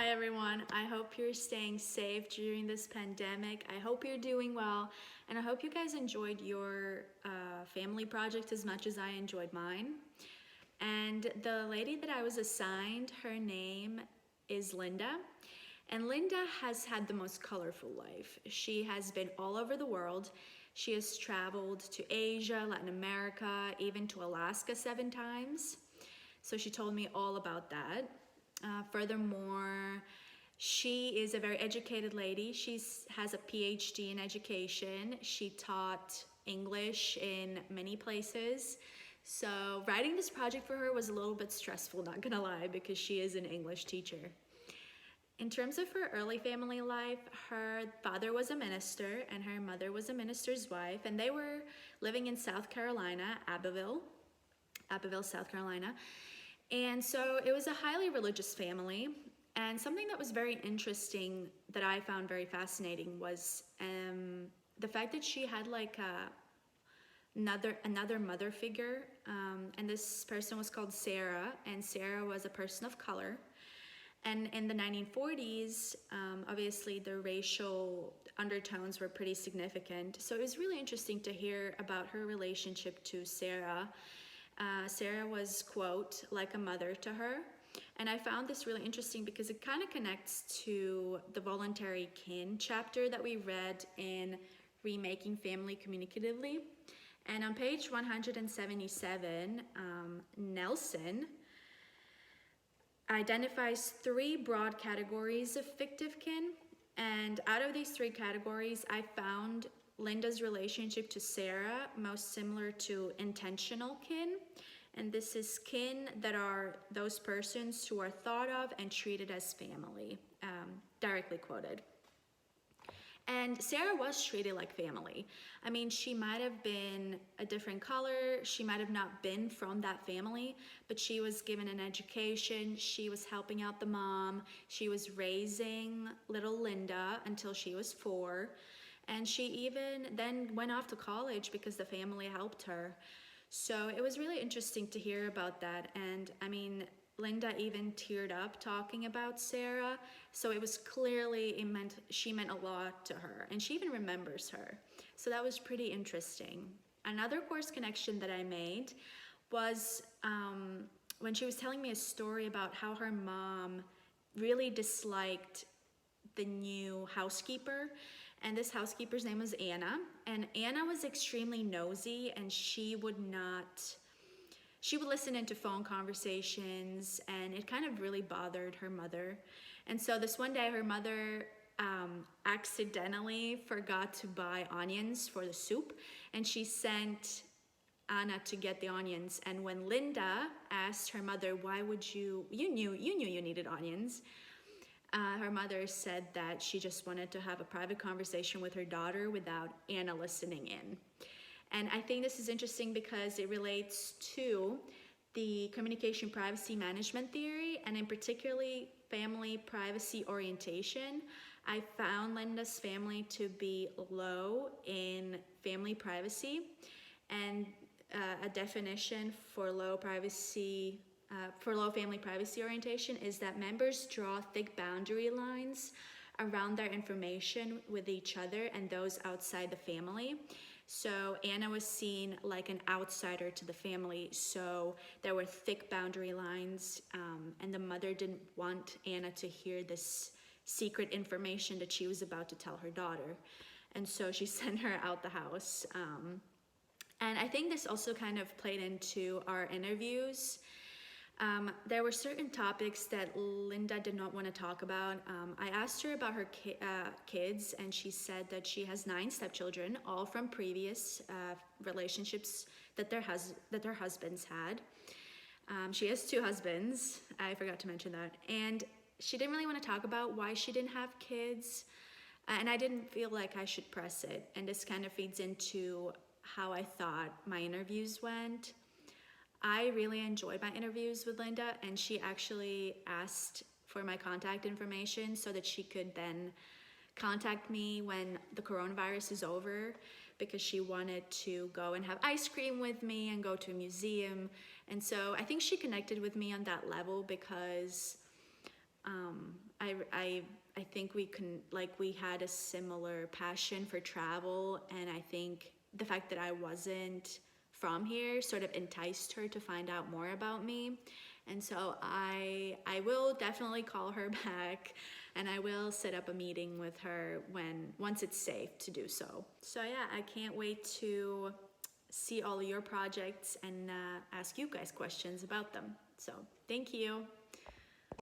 Hi everyone, I hope you're staying safe during this pandemic. I hope you're doing well, and I hope you guys enjoyed your family project as much as I enjoyed mine. And the lady that I was assigned, her name is Linda. And Linda has had the most colorful life. She has been all over the world. She has traveled to Asia, Latin America, even to Alaska 7 times. So she told me all about that. Furthermore, she is a very educated lady. She has a PhD in education. She taught English in many places. So writing this project for her was a little bit stressful, not gonna lie, because she is an English teacher. In terms of her early family life, her father was a minister and her mother was a minister's wife, and they were living in South Carolina, Abbeville, South Carolina. And so it was a highly religious family. And something that was very interesting that I found very fascinating was the fact that she had like another mother figure. And this person was called Sarah, and Sarah was a person of color. And in the 1940s, obviously the racial undertones were pretty significant. So it was really interesting to hear about her relationship to Sarah. Sarah was, quote, like a mother to her. And I found this really interesting because it kind of connects to the voluntary kin chapter that we read in Remaking Family Communicatively. And on page 177, Nelson identifies 3 broad categories of fictive kin. And out of these 3 categories, I found Linda's relationship to Sarah most similar to intentional kin. And this is kin that are those persons who are thought of and treated as family, directly quoted. And Sarah was treated like family. I mean, she might have been a different color, she might have not been from that family, but she was given an education, she was helping out the mom, she was raising little Linda until she was 4, and she even then went off to college because the family helped her. So it was really interesting to hear about that, and I mean, Linda even teared up talking about Sarah, so it was clearly she meant a lot to her, and she even remembers her. So that was pretty interesting. Another course connection that I made was when she was telling me a story about how her mom really disliked the new housekeeper, and this housekeeper's name was Anna, and Anna was extremely nosy, and she would listen into phone conversations, and it kind of really bothered her mother. And so this one day, her mother accidentally forgot to buy onions for the soup, and she sent Anna to get the onions. And when Linda asked her mother, why would you knew you needed onions, her mother said that she just wanted to have a private conversation with her daughter without Anna listening in. And I think this is interesting because it relates to the communication privacy management theory, and in particularly family privacy orientation. I found Linda's family to be low in family privacy, and a definition for low family privacy orientation is that members draw thick boundary lines around their information with each other and those outside the family. So Anna was seen like an outsider to the family, so there were thick boundary lines, and the mother didn't want Anna to hear this secret information that she was about to tell her daughter. And so she sent her out the house. And I think this also kind of played into our interviews. There were certain topics that Linda did not want to talk about. I asked her about her kids, and she said that she has 9 stepchildren, all from previous relationships that their husbands had. She has 2 husbands, I forgot to mention that. And she didn't really want to talk about why she didn't have kids, and I didn't feel like I should press it. And this kind of feeds into how I thought my interviews went. I really enjoyed my interviews with Linda, and she actually asked for my contact information so that she could then contact me when the coronavirus is over, because she wanted to go and have ice cream with me and go to a museum. And so I think she connected with me on that level because I think we had a similar passion for travel, and I think the fact that I wasn't from here sort of enticed her to find out more about me. And so I will definitely call her back, and I will set up a meeting with her once it's safe to do so. So yeah, I can't wait to see all of your projects and ask you guys questions about them. So thank you.